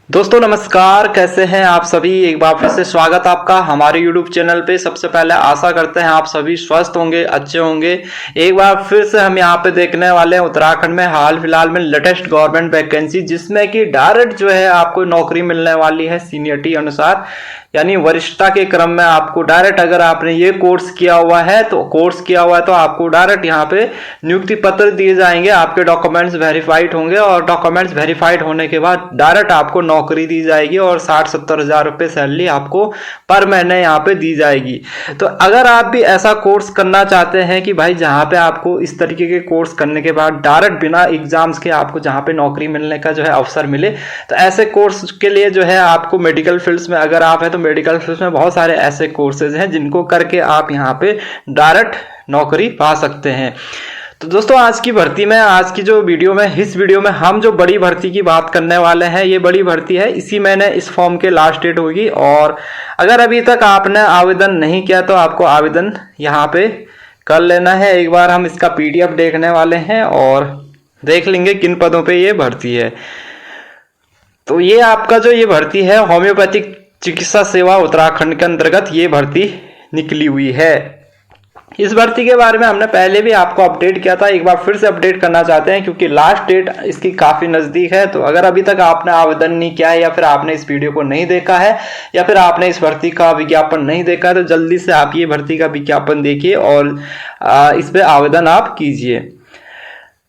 दोस्तों नमस्कार, कैसे हैं आप सभी। एक बार फिर से स्वागत आपका हमारे YouTube चैनल पे। सबसे पहले आशा करते हैं आप सभी स्वस्थ होंगे, अच्छे होंगे। एक बार फिर से हम यहाँ पे देखने वाले हैं उत्तराखंड में हाल फिलहाल में लेटेस्ट गवर्नमेंट वैकेंसी, जिसमें कि डायरेक्ट जो है आपको नौकरी मिलने वाली है सीनियरिटी अनुसार, यानी वरिष्ठता के क्रम में आपको डायरेक्ट, अगर आपने ये कोर्स किया हुआ है तो आपको डायरेक्ट यहाँ पे नियुक्ति पत्र दिए जाएंगे। आपके डॉक्यूमेंट्स वेरीफाइड होंगे और डॉक्यूमेंट्स वेरीफाइड होने के बाद डायरेक्ट आपको नौकरी दी जाएगी और 60-70 हजार रुपये सैलरी आपको पर महीने यहाँ पे दी जाएगी। तो अगर आप भी ऐसा कोर्स करना चाहते हैं कि भाई जहाँ पे आपको इस तरीके के कोर्स करने के बाद डायरेक्ट बिना एग्जाम्स के आपको जहाँ पे नौकरी मिलने का जो है अवसर मिले, तो ऐसे कोर्स के लिए जो है आपको मेडिकल फील्ड्स में अगर आप है तो मेडिकल फील्ड में बहुत सारे ऐसे कोर्सेज हैं जिनको करके आप यहाँ पे डायरेक्ट नौकरी पा सकते हैं। तो दोस्तों आज की भर्ती में, आज की जो वीडियो में, इस वीडियो में हम जो बड़ी भर्ती की बात करने वाले हैं, ये बड़ी भर्ती है, इसी महीने इस फॉर्म के लास्ट डेट होगी। और अगर अभी तक आपने आवेदन नहीं किया तो आपको आवेदन यहाँ पे कर लेना है। एक बार हम इसका PDF देखने वाले हैं और देख लेंगे किन पदों पे ये भर्ती है। तो ये आपका जो ये भर्ती है होम्योपैथिक चिकित्सा सेवा उत्तराखंड के अंतर्गत ये भर्ती निकली हुई है। इस भर्ती के बारे में हमने पहले भी आपको अपडेट किया था, एक बार फिर से अपडेट करना चाहते हैं क्योंकि लास्ट डेट इसकी काफी नजदीक है। तो अगर अभी तक आपने आवेदन नहीं किया है या फिर आपने इस वीडियो को नहीं देखा है या फिर आपने इस भर्ती का विज्ञापन नहीं देखा है तो जल्दी से आप ये भर्ती का विज्ञापन देखिए और इस पे आवेदन आप कीजिए।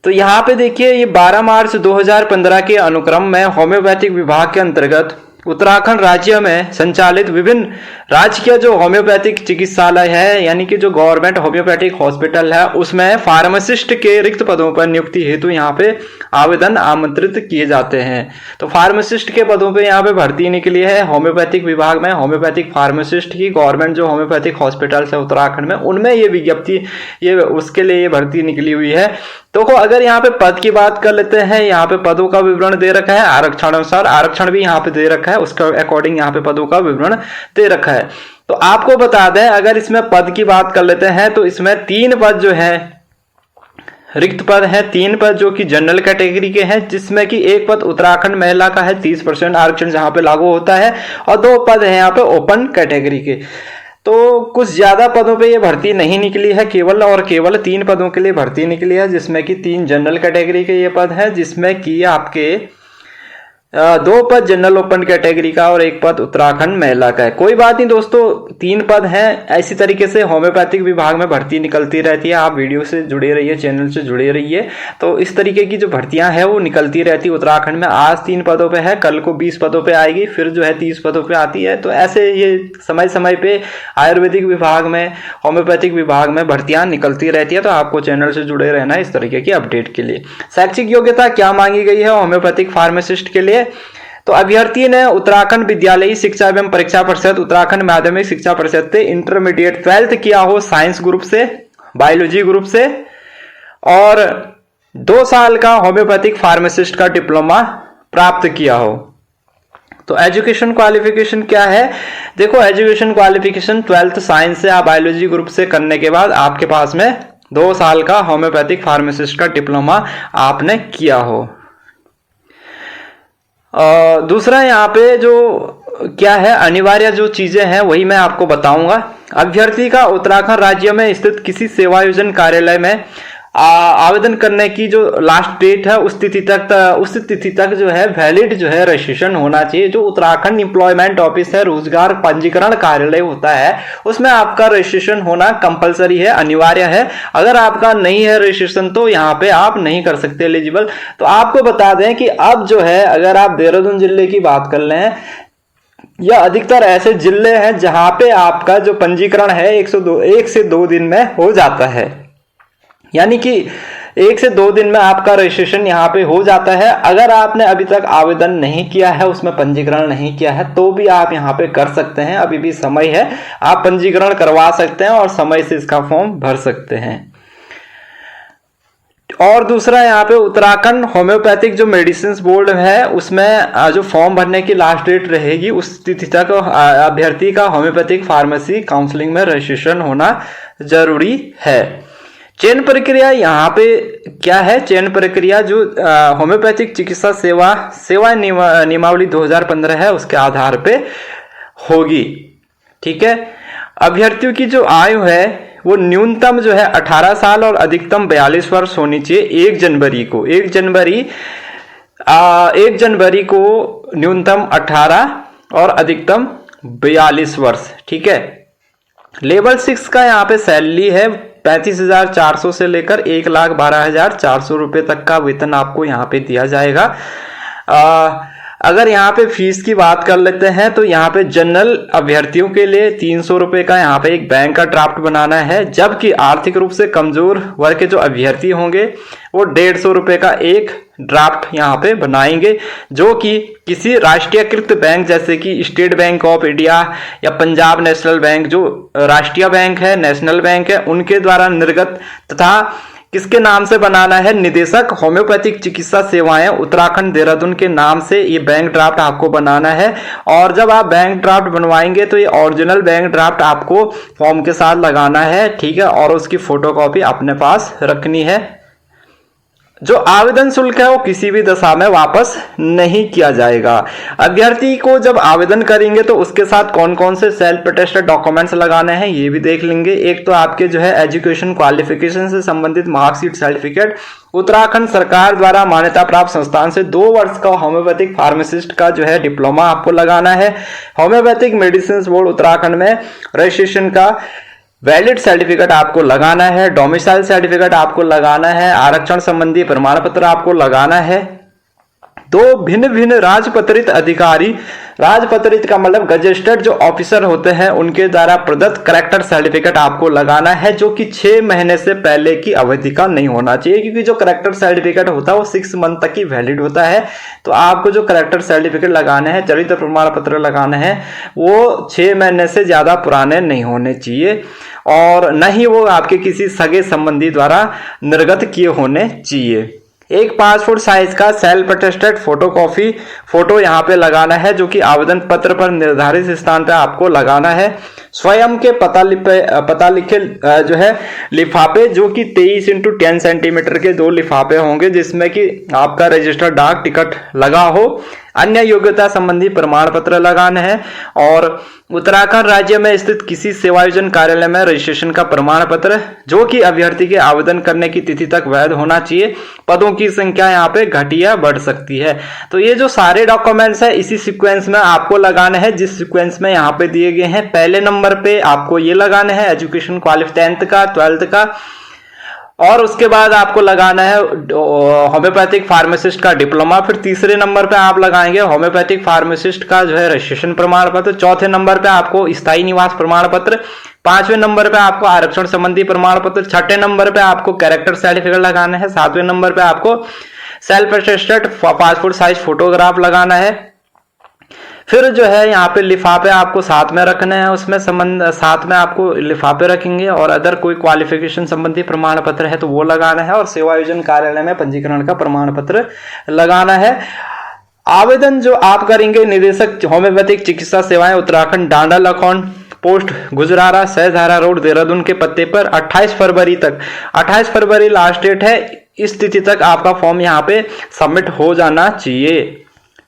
तो यहाँ पे देखिए, ये 12 मार्च 2015 के अनुक्रम में होम्योपैथिक विभाग के अंतर्गत उत्तराखंड राज्य में संचालित विभिन्न राजकीय जो होम्योपैथिक चिकित्सालय है, यानी कि जो गवर्नमेंट होम्योपैथिक हॉस्पिटल है, उसमें फार्मासिस्ट के रिक्त पदों पर नियुक्ति हेतु यहाँ पे आवेदन आमंत्रित किए जाते हैं। तो फार्मासिस्ट के पदों पे यहाँ पे भर्ती निकली है होम्योपैथिक विभाग में। होम्योपैथिक फार्मासिस्ट की गवर्नमेंट जो होम्योपैथिक हॉस्पिटल है उत्तराखंड में, उनमें ये विज्ञप्ति, ये उसके लिए ये भर्ती निकली हुई है। तो अगर यहाँ पे पद की बात कर लेते हैं, यहाँ पे पदों का विवरण दे रखा है आरक्षण अनुसार, आरक्षण भी यहाँ पे दे रखा है, उसका अकॉर्डिंग यहाँ पे पदों का विवरण दे रखा है। तो आपको बता दें, अगर इसमें पद की बात कर लेते हैं तो इसमें 3 पद जो है रिक्त पद है, 3 पद जो कि जनरल कैटेगरी के हैं, जिसमें कि एक पद उत्तराखंड महिला का है, 30% आरक्षण जहां पे लागू होता है, और 2 पद है यहाँ पे ओपन कैटेगरी के। तो कुछ ज्यादा पदों पे ये भर्ती नहीं निकली है, केवल और केवल 3 पदों के लिए भर्ती निकली है, जिसमें कि 3 जनरल कैटेगरी के ये पद है, जिसमें कि आपके 2 पद जनरल ओपन कैटेगरी का और 1 पद उत्तराखंड महिला का है। कोई बात नहीं दोस्तों, 3 पद हैं। ऐसी तरीके से होम्योपैथिक विभाग में भर्ती निकलती रहती है। आप वीडियो से जुड़े रहिए, चैनल से जुड़े रहिए, तो इस तरीके की जो भर्तियां हैं वो निकलती रहती है उत्तराखंड में। आज 3 पदों पे है, कल को 20 पदों पे आएगी, फिर जो है 30 पदों पे आती है। तो ऐसे ये समय समय पे आयुर्वेदिक विभाग में, होम्योपैथिक विभाग में भर्तियां निकलती रहती है। तो आपको चैनल से जुड़े रहना है इस तरीके की अपडेट के लिए। शैक्षिक योग्यता क्या मांगी गई है होम्योपैथिक फार्मासिस्ट के लिए? तो अभ्यर्थी ने उत्तराखंड विद्यालयी शिक्षा एवं परीक्षा परिषद, उत्तराखंड माध्यमिक शिक्षा परिषद से इंटरमीडिएट 12th किया हो साइंस ग्रुप से, बायोलॉजी ग्रुप से, और 2 साल का होम्योपैथिक फार्मासिस्ट का डिप्लोमा प्राप्त किया हो। तो एजुकेशन क्वालिफिकेशन क्या है? देखो, एजुकेशन क्वालिफिकेशन 12th साइंस से या बायोलॉजी ग्रुप से करने के बाद आपके पास में 2 साल का होम्योपैथिक फार्मासिस्ट का डिप्लोमा आपने किया हो। दूसरा यहाँ पे जो क्या है, अनिवार्य जो चीजें हैं वही मैं आपको बताऊंगा। अभ्यर्थी का उत्तराखंड राज्य में स्थित किसी सेवायोजन कार्यालय में आवेदन करने की जो लास्ट डेट है उस तिथि तक जो है वैलिड जो है रजिस्ट्रेशन होना चाहिए। जो उत्तराखंड एम्प्लॉयमेंट ऑफिस है, रोजगार पंजीकरण कार्यालय होता है, उसमें आपका रजिस्ट्रेशन होना कंपलसरी है, अनिवार्य है। अगर आपका नहीं है रजिस्ट्रेशन तो यहाँ पे आप नहीं कर सकते एलिजिबल। तो आपको बता दें कि अब जो है, अगर आप देहरादून जिले की बात कर लें या अधिकतर ऐसे जिले हैं जहां पे आपका जो पंजीकरण है 1 से 2 दिन में हो जाता है, यानी कि 1 से 2 दिन में आपका रजिस्ट्रेशन यहाँ पे हो जाता है। अगर आपने अभी तक आवेदन नहीं किया है, उसमें पंजीकरण नहीं किया है, तो भी आप यहाँ पे कर सकते हैं, अभी भी समय है, आप पंजीकरण करवा सकते हैं और समय से इसका फॉर्म भर सकते हैं। और दूसरा यहाँ पे उत्तराखंड होम्योपैथिक जो मेडिसिन बोर्ड है, उसमें जो फॉर्म भरने की लास्ट डेट रहेगी उस तिथि तक अभ्यर्थी का होम्योपैथिक फार्मेसी काउंसलिंग में रजिस्ट्रेशन होना जरूरी है। चयन प्रक्रिया यहाँ पे क्या है? चयन प्रक्रिया जो होम्योपैथिक चिकित्सा सेवा नियमावली 2015 है उसके आधार पे होगी। ठीक है। अभ्यर्थियों की जो आयु है वो न्यूनतम जो है 18 साल और अधिकतम 42 वर्ष होनी चाहिए। 1 जनवरी को न्यूनतम 18 और अधिकतम 42 वर्ष। ठीक है। लेवल 6 का यहाँ पे सैलरी है 35,400 से लेकर 1,12,400 रुपए तक का वेतन आपको यहाँ पे दिया जाएगा। अगर यहाँ पे फीस की बात कर लेते हैं तो यहाँ पे जनरल अभ्यर्थियों के लिए 300 रुपए का यहाँ पे एक बैंक का ड्राफ्ट बनाना है, जबकि आर्थिक रूप से कमजोर वर्ग के जो अभ्यर्थी होंगे वो 150 रुपए का एक ड्राफ्ट यहाँ पे बनाएंगे, जो कि किसी राष्ट्रीयकृत बैंक जैसे कि स्टेट बैंक ऑफ इंडिया या पंजाब नेशनल बैंक जो राष्ट्रीय बैंक है, नेशनल बैंक है, उनके द्वारा निर्गत तथा किसके नाम से बनाना है? निदेशक होम्योपैथिक चिकित्सा सेवाएं उत्तराखंड देहरादून के नाम से ये बैंक ड्राफ्ट आपको बनाना है। और जब आप बैंक ड्राफ्ट बनवाएंगे तो ये ओरिजिनल बैंक ड्राफ्ट आपको फॉर्म के साथ लगाना है। ठीक है। और उसकी फोटोकॉपी अपने पास रखनी है। जो आवेदन शुल्क है वो किसी भी दशा में वापस नहीं किया जाएगा। अभ्यर्थी को जब आवेदन करेंगे तो उसके साथ कौन कौन से सेल्फ अटेस्टेड डॉक्यूमेंट्स लगाने हैं ये भी देख लेंगे। एक तो आपके जो है एजुकेशन क्वालिफिकेशन से संबंधित मार्कशीट सर्टिफिकेट, उत्तराखंड सरकार द्वारा मान्यता प्राप्त संस्थान से 2 वर्ष का होम्योपैथिक फार्मासिस्ट का जो है डिप्लोमा आपको लगाना है। होम्योपैथिक मेडिसिन बोर्ड उत्तराखंड में रजिस्ट्रेशन का वैलिड सर्टिफिकेट आपको लगाना है। डोमिसाइल सर्टिफिकेट आपको लगाना है। आरक्षण संबंधी प्रमाण पत्र आपको लगाना है। 2 भिन्न भिन्न राजपत्रित अधिकारी, राजपत्रित का मतलब गजेस्टेड जो ऑफिसर होते हैं उनके द्वारा प्रदत्त करेक्टर सर्टिफिकेट आपको लगाना है, जो कि 6 महीने से पहले की अवधि का नहीं होना चाहिए, क्योंकि जो करेक्टर सर्टिफिकेट होता है वो 6 मंथ तक ही वैलिड होता है। तो आपको जो करेक्टर सर्टिफिकेट लगाने हैं, चरित्र प्रमाण पत्र लगाने हैं, वो 6 महीने से ज्यादा पुराने नहीं होने चाहिए और न ही वो आपके किसी सगे संबंधी द्वारा निर्गत किए होने चाहिए। एक पासपोर्ट साइज का सेल्फ अटेस्टेड फोटो यहाँ पे लगाना है, जो कि आवेदन पत्र पर निर्धारित स्थान पे आपको लगाना है। स्वयं के पता लिखे जो है लिफाफे, जो कि 23x10 सेंटीमीटर के 2 लिफाफे होंगे, जिसमें कि आपका रजिस्टर्ड डाक टिकट लगा हो। अन्य योग्यता संबंधी प्रमाण पत्र लगाने हैं और उत्तराखंड राज्य में स्थित किसी सेवायोजन कार्यालय में रजिस्ट्रेशन का प्रमाण पत्र, जो कि अभ्यर्थी के आवेदन करने की तिथि तक वैध होना चाहिए। पदों की संख्या यहाँ पे घट या बढ़ सकती है। तो ये जो सारे डॉक्यूमेंट्स है इसी सीक्वेंस में आपको लगाने हैं, जिस सीक्वेंस में यहाँ पे दिए गए हैं। पहले नंबर पे आपको ये लगाने हैं एजुकेशन क्वालिफिकेशन 10th का 12th का, और उसके बाद आपको लगाना है होम्योपैथिक फार्मासिस्ट का डिप्लोमा। फिर तीसरे नंबर पे आप लगाएंगे होम्योपैथिक फार्मासिस्ट का जो है रजिस्ट्रेशन प्रमाण पत्र। चौथे नंबर पे आपको स्थायी निवास प्रमाण पत्र। 5वें नंबर पे आपको आरक्षण संबंधी प्रमाण पत्र। 6ठे नंबर पे आपको कैरेक्टर सर्टिफिकेट लगाना है। 7वें नंबर पे आपको self attested passport size photograph लगाना है। फिर जो है यहाँ पे लिफाफे आपको साथ में रखने हैं, उसमें साथ में आपको लिफाफे रखेंगे, और अदर कोई क्वालिफिकेशन संबंधी प्रमाण पत्र है तो वो लगाना है, और सेवायोजन कार्यालय में पंजीकरण का प्रमाण पत्र लगाना है। आवेदन जो आप करेंगे निदेशक होम्योपैथिक चिकित्सा सेवाएं उत्तराखंड, डांडा लखौन, पोस्ट गुजरारा, सहधारा रोड, देहरादून के पत्ते पर 28 फरवरी तक, 28 फरवरी लास्ट डेट है। इस तिथि तक आपका फॉर्म यहाँ पे सबमिट हो जाना चाहिए।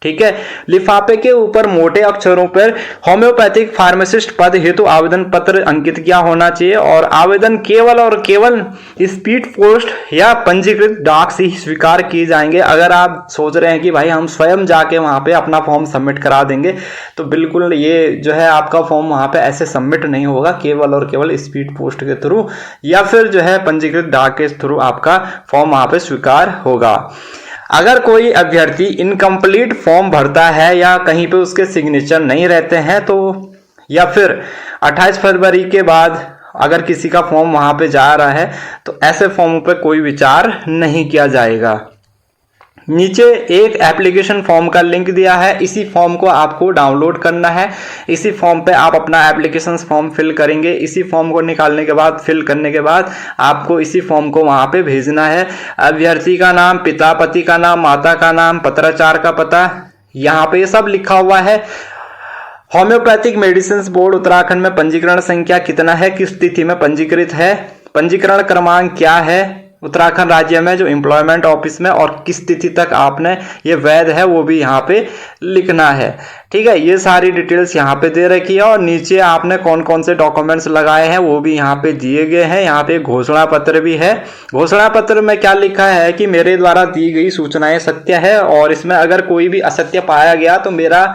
ठीक है। लिफाफे के ऊपर मोटे अक्षरों पर होम्योपैथिक फार्मासिस्ट पद हेतु आवेदन पत्र अंकित किया होना चाहिए, और आवेदन केवल और केवल स्पीड पोस्ट या पंजीकृत डाक से ही स्वीकार किए जाएंगे। अगर आप सोच रहे हैं कि भाई हम स्वयं जाके वहां पे अपना फॉर्म सबमिट करा देंगे, तो बिल्कुल ये जो है आपका फॉर्म वहां पे ऐसे सबमिट नहीं होगा। केवल और केवल स्पीड पोस्ट के थ्रू या फिर जो है पंजीकृत डाक के थ्रू आपका फॉर्म वहां पे स्वीकार होगा। अगर कोई अभ्यर्थी इनकम्प्लीट फॉर्म भरता है या कहीं पे उसके सिग्नेचर नहीं रहते हैं, तो या फिर 28 फरवरी के बाद अगर किसी का फॉर्म वहां पे जा रहा है, तो ऐसे फॉर्म पे कोई विचार नहीं किया जाएगा। नीचे एक एप्लीकेशन फॉर्म का लिंक दिया है, इसी फॉर्म को आपको डाउनलोड करना है। इसी फॉर्म पे आप अपना एप्लीकेशन फॉर्म फिल करेंगे। इसी फॉर्म को निकालने के बाद, फिल करने के बाद आपको इसी फॉर्म को वहां पे भेजना है। अभ्यर्थी का नाम, पिता पति का नाम, माता का नाम, पत्राचार का पता, यहाँ पे ये सब लिखा हुआ है। होम्योपैथिक मेडिसिन बोर्ड उत्तराखंड में पंजीकरण संख्या कितना है, किस तिथि में पंजीकृत है, पंजीकरण क्रमांक क्या है उत्तराखंड राज्य में जो एम्प्लॉयमेंट ऑफिस में, और किस तिथि तक आपने ये वैध है वो भी यहाँ पे लिखना है। ठीक है, ये सारी डिटेल्स यहाँ पे दे रखी है और नीचे आपने कौन कौन से डॉक्यूमेंट्स लगाए हैं वो भी यहाँ पे दिए गए हैं। यहाँ पे घोषणा पत्र भी है। घोषणा पत्र में क्या लिखा है कि मेरे द्वारा दी गई सूचनाएं सत्य है और इसमें अगर कोई भी असत्य पाया गया तो मेरा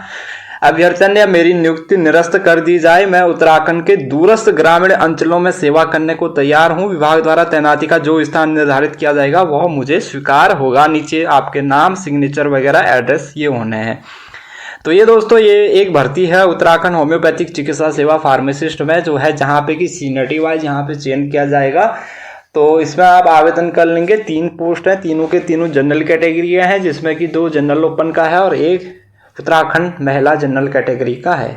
अभ्यर्थन या मेरी नियुक्ति निरस्त कर दी जाए। मैं उत्तराखंड के दूरस्थ ग्रामीण अंचलों में सेवा करने को तैयार हूं। विभाग द्वारा तैनाती का जो स्थान निर्धारित किया जाएगा वह मुझे स्वीकार होगा। नीचे आपके नाम, सिग्नेचर वगैरह, एड्रेस ये होने हैं। तो ये दोस्तों ये एक भर्ती है उत्तराखंड होम्योपैथिक चिकित्सा सेवा फार्मासिस्ट में, जो है जहाँ पे कि सीनियरिटी वाइज यहाँ पे चयन किया जाएगा। तो इसमें आप आवेदन कर लेंगे। 3 पोस्ट है, तीनों के तीनों जनरल कैटेगरी हैं, जिसमें कि 2 जनरल ओपन का है और 1 उत्तराखंड महिला जनरल कैटेगरी का है।